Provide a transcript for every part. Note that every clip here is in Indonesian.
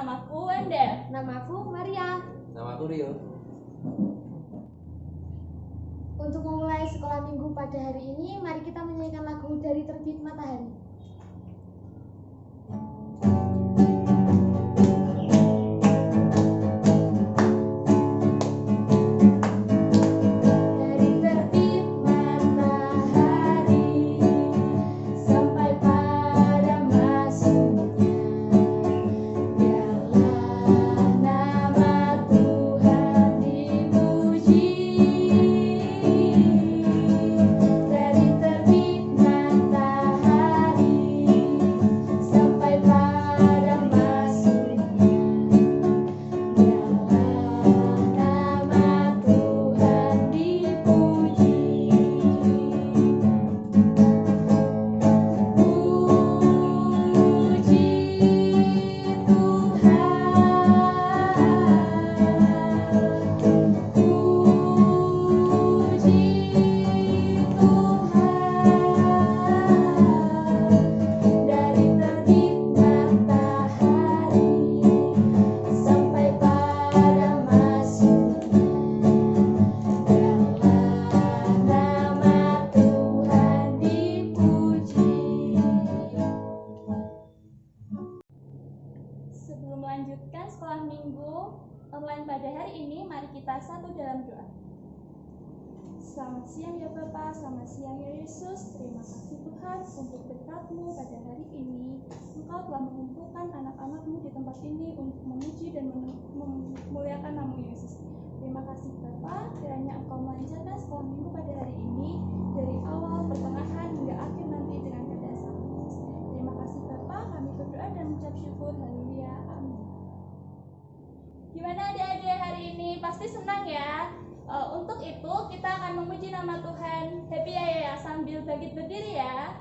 namaku Wendel. Namaku Maria. Namaku Rio. Untuk memulai sekolah minggu pada hari ini, mari kita menyanyikan lagu Dari Terbit Matahari. Sebelum melanjutkan sekolah minggu online pada hari ini, mari kita satu dalam doa. Selamat siang ya Bapak, selamat siang ya Yesus. Terima kasih Tuhan untuk berkat-Mu pada hari ini. Engkau telah mengumpulkan anak-anak-Mu di tempat ini untuk memuji dan memuliakan nama Yesus. Terima kasih Bapak, kiranya Engkau melancarkan sekolah minggu pada hari ini dari awal, pertengahan hingga akhir nanti dengan keadaan selamat Yesus. Terima kasih Bapak, kami berdoa dan mengucap syukur. Haleluya, amin. Gimana adik-adik hari ini? Pasti senang ya? Untuk itu kita akan memuji nama Tuhan. Happy ya sambil bangkit berdiri ya.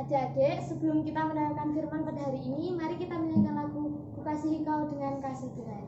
Adik-adik, sebelum kita mendengarkan firman pada hari ini, mari kita menyanyikan lagu Kukasihi Kau dengan Kasih Tuhan.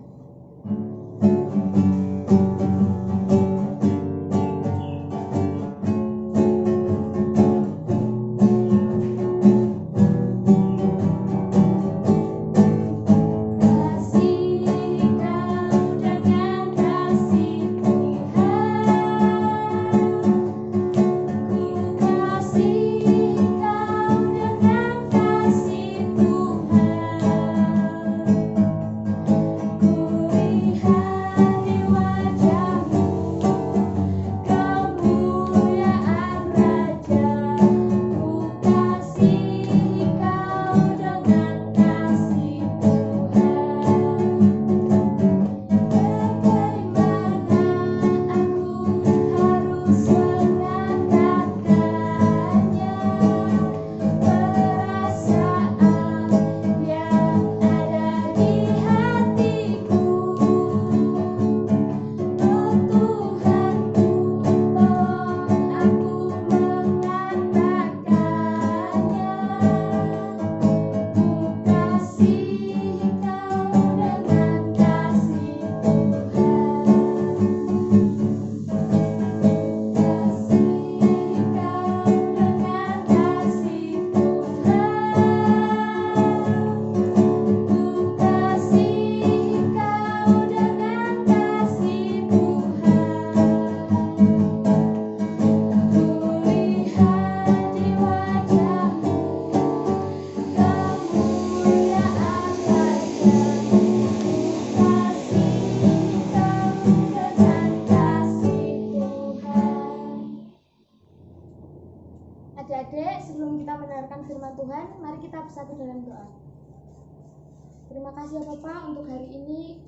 Adik-adik, sebelum kita mendengarkan firman Tuhan, mari kita bersatu dalam doa. Terima kasih ya Bapak untuk hari ini.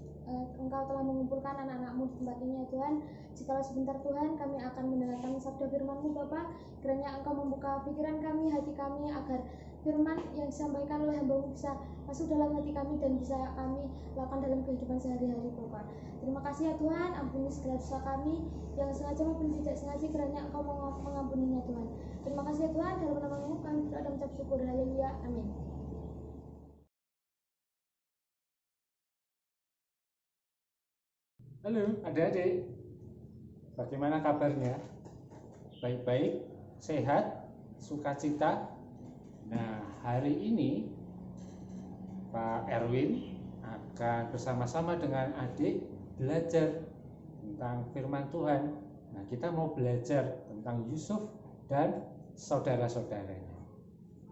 Engkau telah mengumpulkan anak-anak-Mu di tempat ini ya Tuhan. Jikalau sebentar Tuhan kami akan mendengarkan sabda firman-Mu Bapak, kiranya Engkau membuka pikiran kami, hati kami, agar firman yang disampaikan oleh hamba-Mu bisa masuk dalam hati kami dan bisa kami lakukan dalam kehidupan sehari-hari Bapak. Terima kasih ya Tuhan, ampuni segala dosa kami yang sengaja maupun tidak sengaja, kiranya Engkau mengampuninya Tuhan. Terima kasih ya Tuhan, dalam nama-Mu kami berdoa dan mengucap syukur. Haleluya, amin. Halo adik-adik, bagaimana kabarnya? Baik-baik, sehat, sukacita? Nah, hari ini Pak Erwin akan bersama-sama dengan adik belajar tentang firman Tuhan. Nah, kita mau belajar tentang Yusuf dan saudara-saudaranya.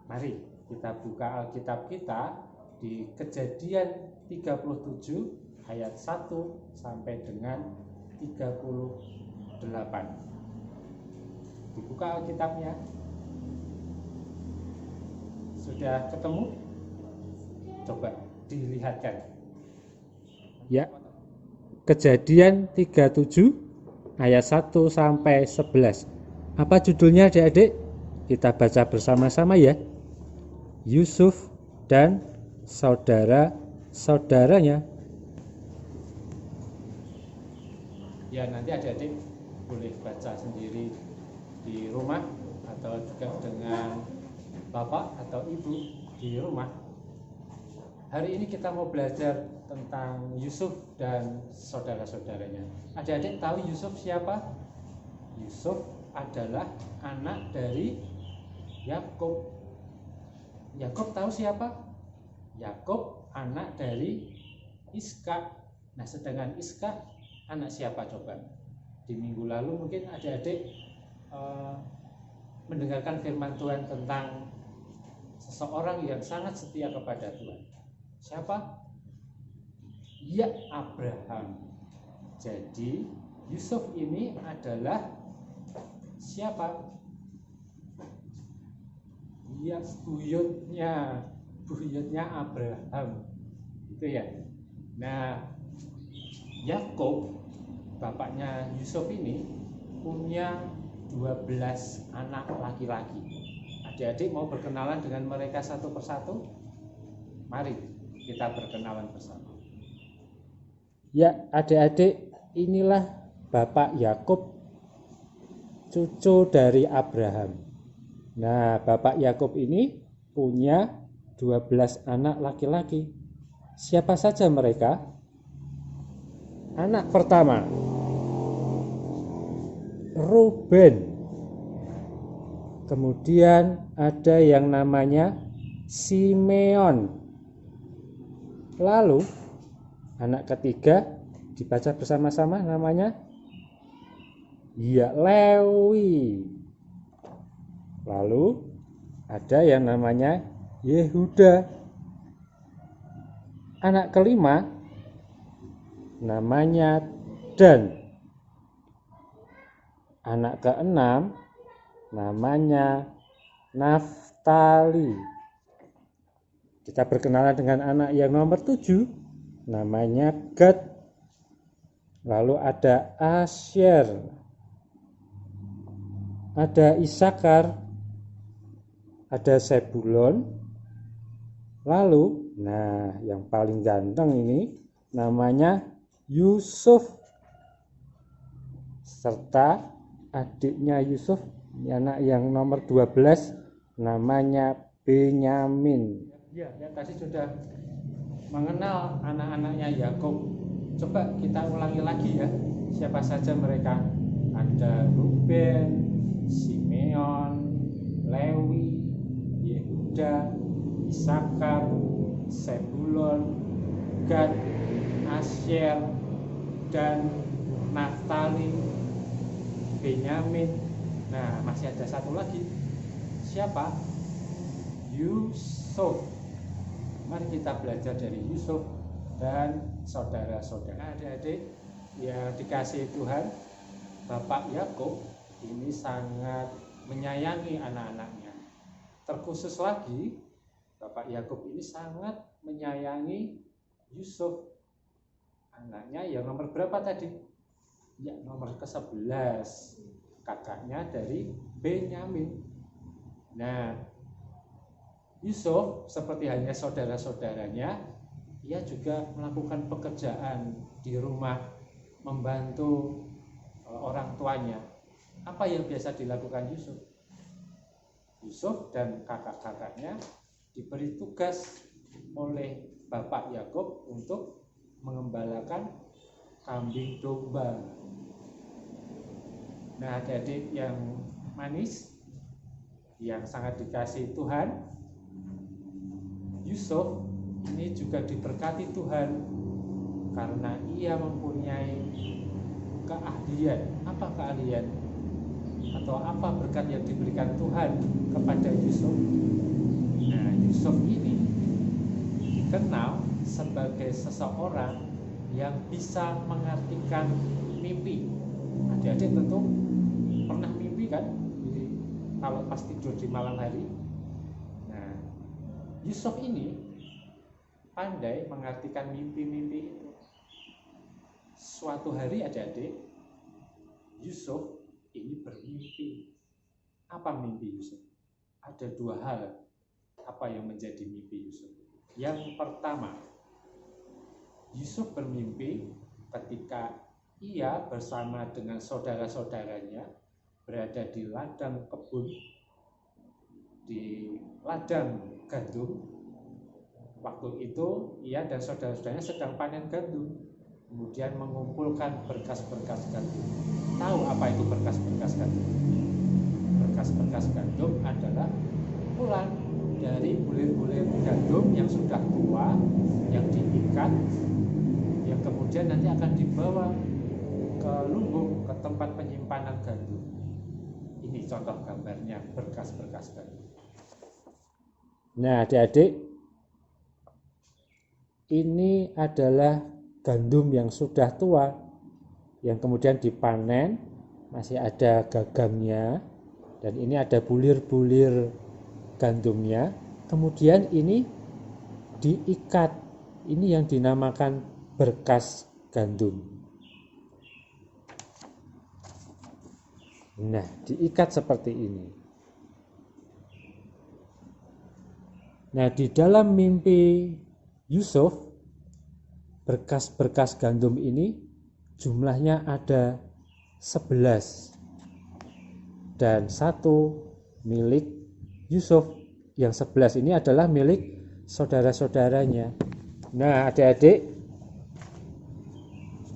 Mari kita buka Alkitab kita di Kejadian 37 ayat 1 sampai dengan 38. Dibuka Alkitabnya. Sudah ketemu? Coba dilihatkan. Ya. Kejadian 37 ayat 1 sampai 11. Apa judulnya Adik-adik? Kita baca bersama-sama ya. Yusuf dan saudara-saudaranya. Ya, nanti adik-adik boleh baca sendiri di rumah atau juga dengan bapak atau ibu di rumah. Hari ini kita mau belajar tentang Yusuf dan saudara-saudaranya. Adik-adik tahu Yusuf siapa? Yusuf adalah anak dari Yakub. Yakub tahu siapa? Yakub anak dari Iskak. Nah, sedangkan Iskak anak siapa coba? Di minggu lalu mungkin adik-adik mendengarkan firman Tuhan tentang seseorang yang sangat setia kepada Tuhan. Siapa? Ya, Abraham. Jadi Yusuf ini adalah siapa? Ya, buyutnya Abraham. Itu ya. Nah, Yakub, bapaknya Yusuf ini punya 12 anak laki-laki. Adik-adik mau berkenalan dengan mereka satu persatu? Mari kita berkenalan bersama. Ya, adik-adik, inilah Bapak Yakub, cucu dari Abraham. Nah, Bapak Yakub ini punya 12 anak laki-laki. Siapa saja mereka? Anak pertama, Ruben. Kemudian ada yang namanya Simeon. Lalu anak ketiga dibaca bersama-sama namanya Lewi. Lalu ada yang namanya Yehuda. Anak kelima namanya Dan. Anak keenam namanya Naftali. Kita berkenalan dengan anak yang nomor 7 namanya Gad. Lalu ada Asyer, ada Isakar, ada Sebulon. Lalu yang paling ganteng ini namanya Yusuf, serta adiknya Yusuf, anak yang nomor 12 namanya Benyamin. Ya, tadi sudah mengenal anak-anaknya Yakub. Coba kita ulangi lagi ya, siapa saja mereka. Ada Ruben, Simeon, Lewi, Yehuda, Isakar, Sebulon, Gad, Asyer, dan Naftali, Benyamin. Nah, masih ada satu lagi. Siapa? Yusuf. Mari kita belajar dari Yusuf dan saudara-saudara. Adik-adik yang dikasihi Tuhan, Bapak Yakub ini sangat menyayangi anak-anaknya. Terkhusus lagi, Bapak Yakub ini sangat menyayangi Yusuf, anaknya yang nomor berapa tadi? Ya, nomor ke-11, kakaknya dari Benyamin. Nah, Yusuf seperti halnya saudara-saudaranya, ia juga melakukan pekerjaan di rumah, membantu orang tuanya. Apa yang biasa dilakukan Yusuf? Yusuf dan kakak-kakaknya diberi tugas oleh Bapak Yakub untuk mengembalakan kambing domba. Nah, adik-adik yang manis, yang sangat dikasihi Tuhan, Yusuf ini juga diberkati Tuhan karena ia mempunyai keahlian. Apa keahlian? Atau apa berkat yang diberikan Tuhan kepada Yusuf? Nah, Yusuf ini dikenal sebagai seseorang yang bisa mengartikan mimpi. Adik-adik tentu pernah mimpi kan? Jadi, kalau pas tidur di malam hari. Nah, Yusuf ini pandai mengartikan mimpi-mimpi itu. Suatu hari adik-adik, Yusuf ini bermimpi. Apa mimpi Yusuf? Ada dua hal apa yang menjadi mimpi Yusuf. Yang pertama, Yusuf bermimpi ketika ia bersama dengan saudara-saudaranya berada di ladang kebun, di ladang gandum. Waktu itu ia dan saudara-saudaranya sedang panen gandum, kemudian mengumpulkan berkas-berkas gandum. Tahu apa itu berkas-berkas gandum? Berkas-berkas gandum adalah kumpulan dari bulir-bulir gandum yang sudah tua, yang diikat, yang kemudian nanti akan dibawa ke lumbung, ke tempat penyimpanan gandum. Ini contoh gambarnya berkas-berkas gandum. Nah, adik-adik, ini adalah gandum yang sudah tua, yang kemudian dipanen, masih ada gagangnya, dan ini ada bulir-bulir gandumnya. Kemudian ini diikat, ini yang dinamakan berkas gandum. Nah, diikat seperti ini. Nah, di dalam mimpi Yusuf, berkas-berkas gandum ini jumlahnya ada 11 dan satu milik Yusuf. Yang 11 ini adalah milik saudara-saudaranya. Nah, adik-adik,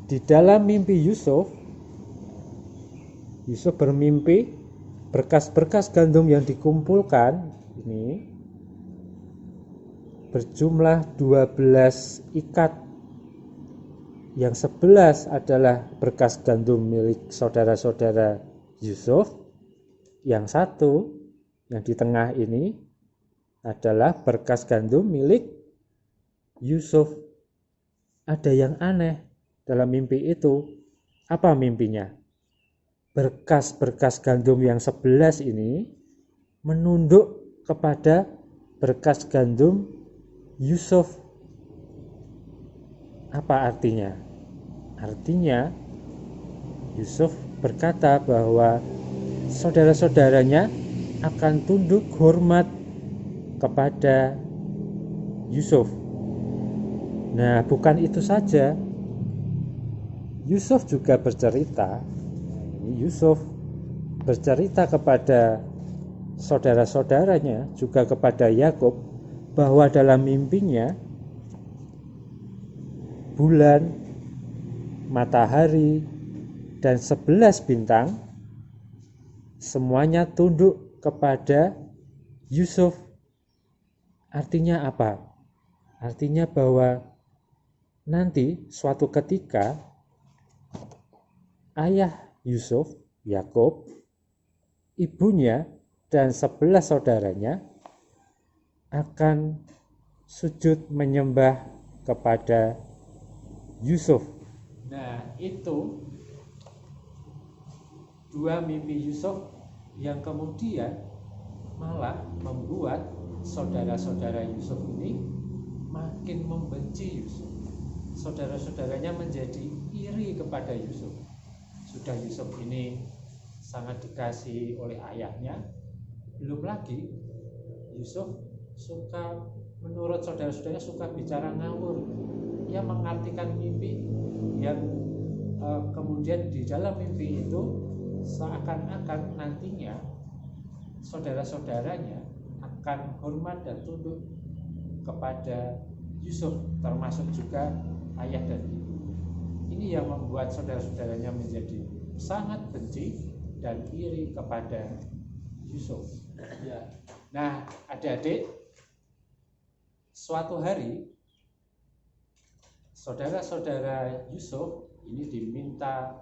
di dalam mimpi Yusuf bermimpi berkas-berkas gandum yang dikumpulkan ini berjumlah 12 ikat. Yang 11 adalah berkas gandum milik saudara-saudara Yusuf. Yang satu, yang di tengah ini adalah berkas gandum milik Yusuf. Ada yang aneh dalam mimpi itu. Apa mimpinya? Berkas-berkas gandum yang 11 ini menunduk kepada berkas gandum Yusuf. Apa artinya? Artinya Yusuf berkata bahwa saudara-saudaranya akan tunduk hormat kepada Yusuf. Nah, bukan itu saja. Yusuf juga bercerita, Yusuf bercerita kepada saudara-saudaranya, juga kepada Yakub, bahwa dalam mimpinya bulan, matahari, dan 11 bintang semuanya tunduk kepada Yusuf. Artinya apa? Artinya bahwa nanti suatu ketika ayah Yusuf, Yakub, ibunya, dan 11 saudaranya akan sujud menyembah kepada Yusuf. Nah, itu dua mimpi Yusuf yang kemudian malah membuat saudara-saudara Yusuf ini makin membenci Yusuf. Saudara-saudaranya menjadi iri kepada Yusuf. Sudah Yusuf ini sangat dikasihi oleh ayahnya, belum lagi Yusuf suka, menurut saudara-saudaranya, suka bicara ngawur. Ia mengartikan mimpi yang kemudian di dalam mimpi itu seakan-akan nantinya saudara-saudaranya akan hormat dan tunduk kepada Yusuf, termasuk juga ayah dan ibu. Ini yang membuat saudara-saudaranya menjadi sangat benci dan iri kepada Yusuf. Ya. Nah, adik-adik, suatu hari saudara-saudara Yusuf ini diminta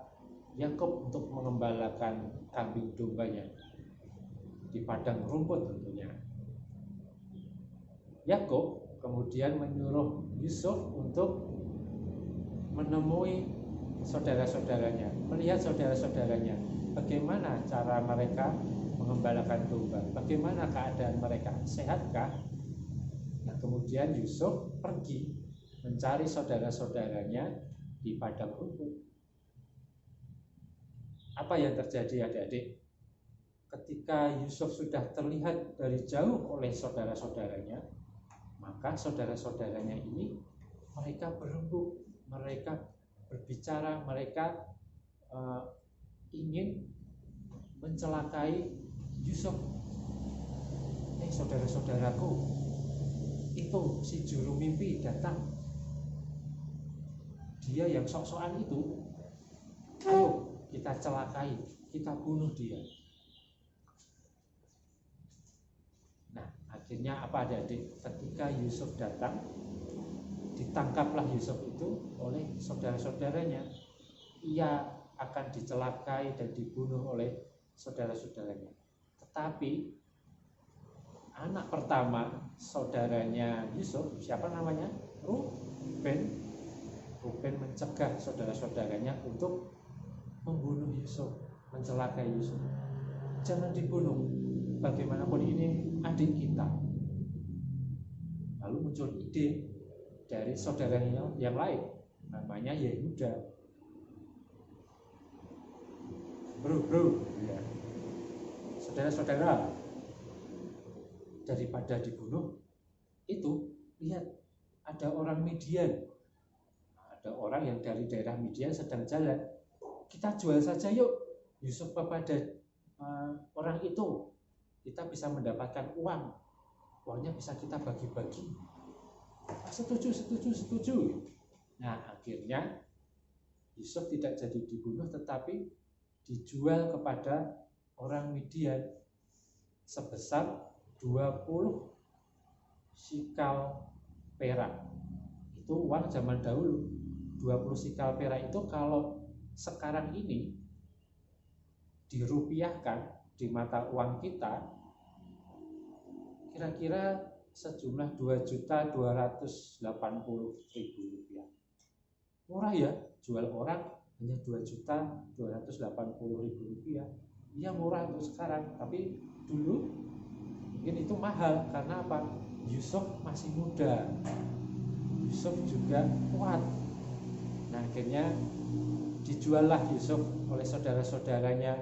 Yakub untuk mengembalakan kambing dombanya di padang rumput tentunya. Yakub kemudian menyuruh Yusuf untuk menemui saudara-saudaranya, melihat saudara-saudaranya, bagaimana cara mereka mengembalakan domba, bagaimana keadaan mereka, sehatkah? Nah, kemudian Yusuf pergi mencari saudara-saudaranya di padang rumput. Apa yang terjadi, adik-adik? Ketika Yusuf sudah terlihat dari jauh oleh saudara-saudaranya, maka saudara-saudaranya ini mereka berembuk, mereka berbicara, mereka ingin mencelakai Yusuf. Saudara-saudaraku, itu si juru mimpi datang. Dia yang sok-sokan itu, ayo kita celakai, kita bunuh dia. Nah, akhirnya apa, adik-adik? Ketika Yusuf datang, ditangkaplah Yusuf itu oleh saudara-saudaranya. Ia akan dicelakai dan dibunuh oleh saudara-saudaranya. Tetapi anak pertama saudaranya Yusuf, siapa namanya? Ruben mencegah saudara-saudaranya untuk membunuh Yusuf, mencelakai Yusuf. Jangan dibunuh, bagaimanapun ini adik kita. Lalu muncul ide dari saudaranya yang lain, namanya Yehuda. Bro, ya. Saudara-saudara, daripada dibunuh, itu lihat ada orang Midian, ada orang yang dari daerah Midian sedang jalan. Kita jual saja yuk Yusuf kepada orang itu, kita bisa mendapatkan uang, uangnya bisa kita bagi-bagi. Setuju. Nah, akhirnya Yusuf tidak jadi dibunuh, tetapi dijual kepada orang Midian sebesar 20 sikal perak. Itu uang zaman dahulu. 20 sikal perak itu kalau sekarang ini dirupiahkan di mata uang kita, kira-kira sejumlah 2.280.000 rupiah. Murah ya, jual orang hanya 2.280.000 rupiah. Iya, murah untuk sekarang, tapi dulu mungkin itu mahal. Karena apa? Yusuf masih muda, Yusuf juga kuat. Nah, akhirnya dijuallah Yusuf oleh saudara-saudaranya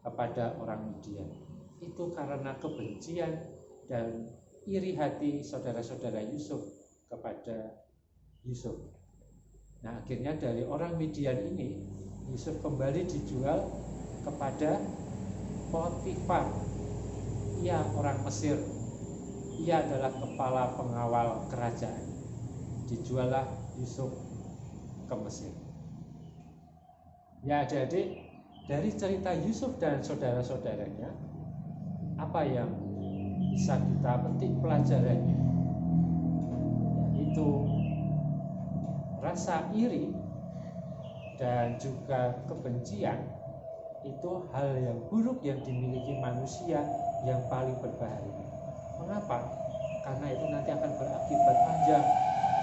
kepada orang Midian. Itu karena kebencian dan iri hati saudara-saudara Yusuf kepada Yusuf. Nah, akhirnya dari orang Midian ini Yusuf kembali dijual kepada Potifar. Ia orang Mesir. Ia adalah kepala pengawal kerajaan. Dijuallah Yusuf ke Mesir. Ya, adik-adik, dari cerita Yusuf dan saudara-saudaranya, apa yang bisa kita petik pelajarannya? Yaitu rasa iri dan juga kebencian itu hal yang buruk yang dimiliki manusia yang paling berbahaya. Mengapa? Karena itu nanti akan berakibat panjang,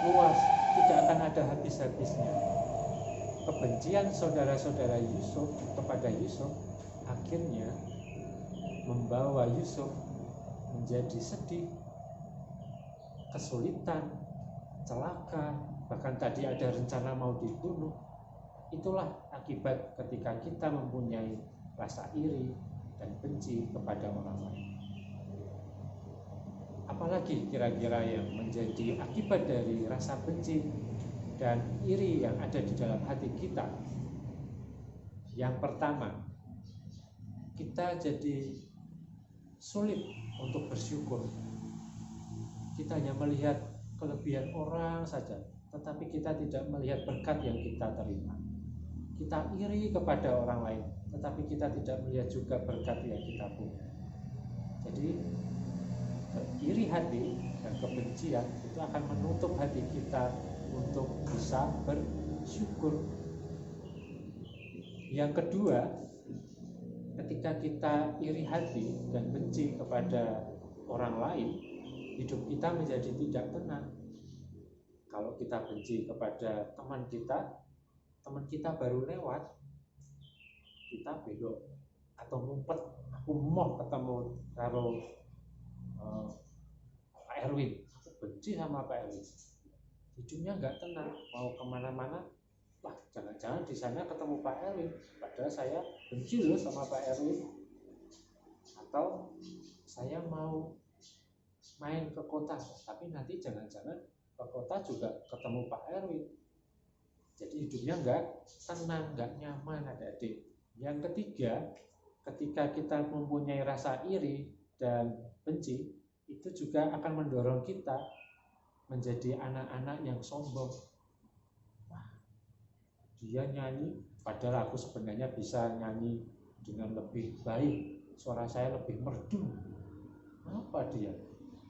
luas, tidak akan ada habis-habisnya. Kebencian saudara-saudara Yusuf kepada Yusuf akhirnya membawa Yusuf menjadi sedih, kesulitan, celaka, bahkan tadi ada rencana mau dibunuh. Itulah akibat ketika kita mempunyai rasa iri dan benci kepada orang lain. Apalagi kira-kira yang menjadi akibat dari rasa benci dan iri yang ada di dalam hati kita? Yang pertama, kita jadi sulit untuk bersyukur. Kita hanya melihat kelebihan orang saja, tetapi kita tidak melihat berkat yang kita terima. Kita iri kepada orang lain, tetapi kita tidak melihat juga berkat yang kita punya. Jadi iri hati dan kebencian itu akan menutup hati kita untuk bisa bersyukur. Yang kedua, ketika kita iri hati dan benci kepada orang lain, hidup kita menjadi tidak tenang. Kalau kita benci kepada teman kita baru lewat, kita belok atau ngumpet, aku mau ketemu karo Pak Erwin, aku benci sama Pak Erwin. Hidupnya nggak tenang, mau kemana-mana, wah jangan-jangan di sana ketemu Pak Erwin, padahal saya benci loh sama Pak Erwin. Atau saya mau main ke kota, tapi nanti jangan-jangan ke kota juga ketemu Pak Erwin. Jadi hidupnya nggak tenang, nggak nyaman, adik-adik. Yang ketiga, ketika kita mempunyai rasa iri dan benci, itu juga akan mendorong kita menjadi anak-anak yang sombong. Wah, dia nyanyi, padahal aku sebenarnya bisa nyanyi dengan lebih baik, suara saya lebih merdu. Apa dia?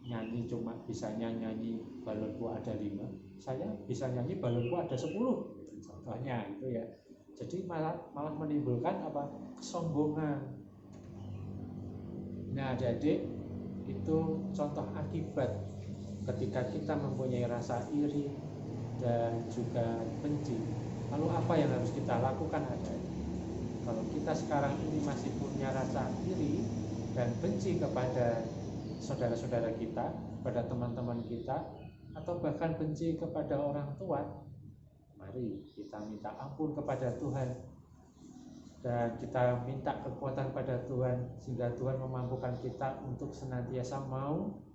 Nyanyi cuma bisanya nyanyi balonku ada 5, saya bisa nyanyi balonku ada 10. Contohnya itu ya. Jadi malah menimbulkan apa? Kesombongan. Nah, adik-adik, itu contoh akibat ketika kita mempunyai rasa iri dan juga benci. Lalu apa yang harus kita lakukan, adik-adik? Kalau kita sekarang ini masih punya rasa iri dan benci kepada saudara-saudara kita, kepada teman-teman kita, atau bahkan benci kepada orang tua, mari kita minta ampun kepada Tuhan dan kita minta kekuatan pada Tuhan, sehingga Tuhan memampukan kita untuk senantiasa mau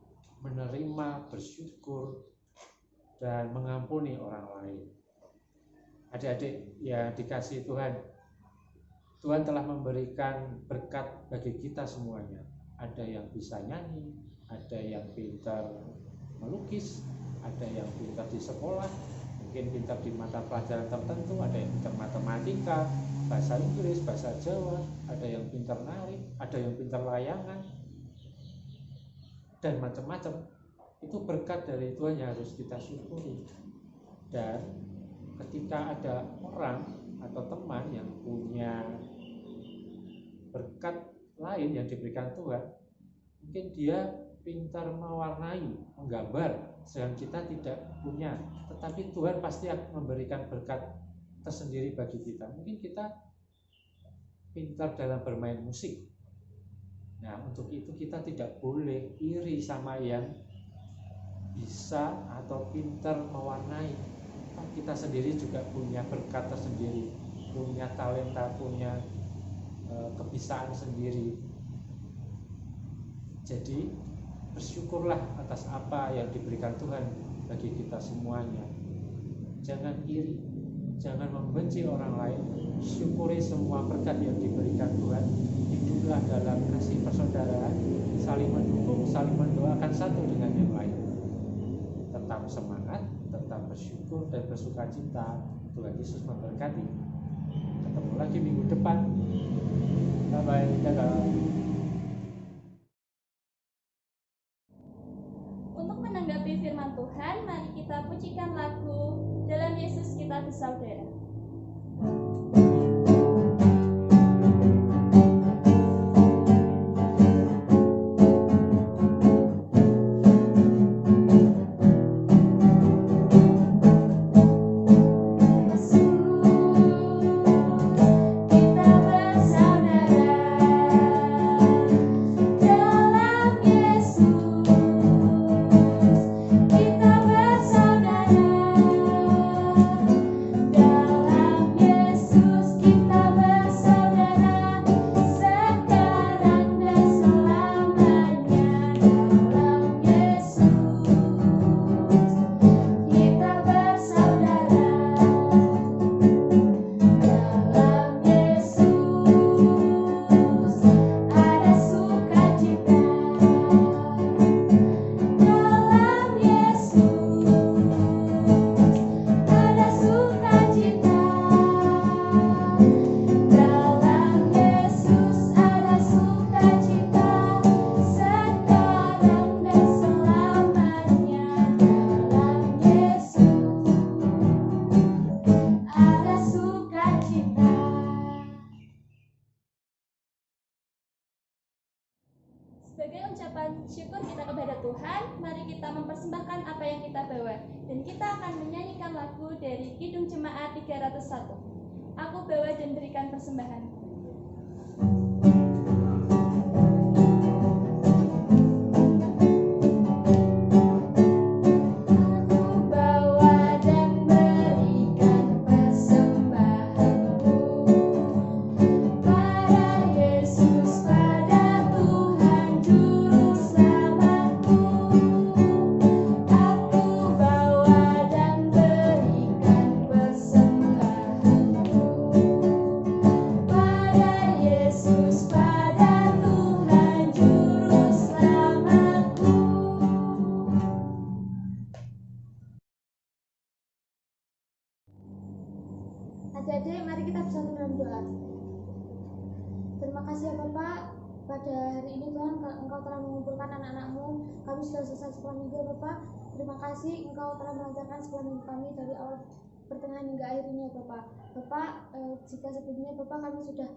menerima, bersyukur, dan mengampuni orang lain. Adik-adik yang dikasihi Tuhan, Tuhan telah memberikan berkat bagi kita semuanya. Ada yang bisa nyanyi, ada yang pintar melukis, ada yang pintar di sekolah, mungkin pintar di mata pelajaran tertentu, ada yang pintar matematika, bahasa Inggris, bahasa Jawa, ada yang pintar nari, ada yang pintar layangan, dan macam-macam. Itu berkat dari Tuhan yang harus kita syukuri. Dan ketika ada orang atau teman yang punya berkat lain yang diberikan Tuhan, mungkin dia pintar mewarnai, menggambar, sedang kita tidak punya, tetapi Tuhan pasti akan memberikan berkat tersendiri bagi kita. Mungkin kita pintar dalam bermain musik. Nah, untuk itu kita tidak boleh iri sama yang bisa atau pintar mewarnai. Kita sendiri juga punya berkat tersendiri, punya talenta, punya kebisaan sendiri. Jadi bersyukurlah atas apa yang diberikan Tuhan bagi kita semuanya. Jangan iri, jangan membenci orang lain. Syukuri semua berkat yang diberikan Tuhan. Hiduplah dalam kasih persaudaraan, saling mendukung, saling mendoakan satu dengan yang lain. Tetap semangat, tetap bersyukur dan bersukacita. Tuhan Yesus memberkati. Ketemu lagi minggu depan. Bye-bye, dadah. Untuk menanggapi firman Tuhan, mari kita pujikan lagu Dalam Yesus Kita Bersaudara. Kita bersaudara. mari kita mempersembahkan apa yang kita bawa. Dan kita akan menyanyikan lagu dari Kidung Jemaat 301. Aku bawa dan berikan persembahan. Adik-adik, mari kita bersatu dalam doa. Terima kasih ya Bapak, pada hari ini Tuhan Engkau telah mengumpulkan anak-anak-Mu. Kami sudah selesai sekolah minggu ya Bapak. Terima kasih Engkau telah melancarkan sekolah minggu kami dari awal pertengahan hingga akhir ini ya Bapak. Bapak, jika sebelumnya Bapak kami sudah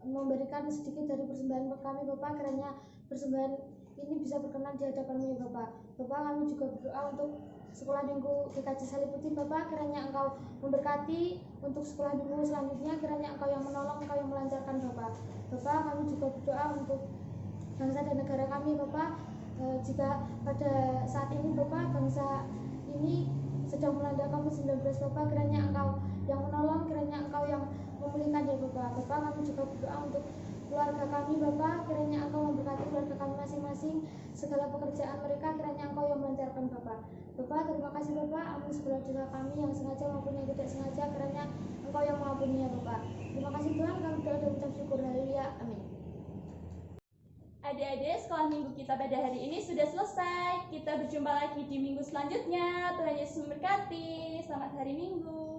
memberikan sedikit dari persembahan kami Bapak, kiranya persembahan ini bisa berkenan di hadapan-Mu ya Bapak. Bapak, kami juga berdoa untuk sekolah minggu GKJ Salib Putih Bapak, kiranya Engkau memberkati untuk sekolah minggu selanjutnya, kiranya Engkau yang menolong, Engkau yang melancarkan Bapak. Bapak, kami juga berdoa untuk bangsa dan negara kami Bapak. Jika pada saat ini Bapak, bangsa ini sedang melanda COVID-19 Bapak, kiranya Engkau yang menolong, kiranya Engkau yang memulihkan ya Bapak. Bapak, kami juga berdoa untuk keluarga kami Bapak, kiranya Engkau memberkati keluarga kami masing-masing, segala pekerjaan mereka kiranya Engkau yang melancarkan Bapak. Bapak, terima kasih Bapak, ampuni segala dosa kami yang sengaja maupun yang tidak sengaja, kiranya Engkau yang mengampuninya Bapak. Terima kasih Tuhan, kami berdoa dan ucap syukur. Haleluya, amin. Adik-adik, sekolah minggu kita pada hari ini sudah selesai. Kita berjumpa lagi di minggu selanjutnya. Tuhan Yesus memberkati. Selamat hari Minggu.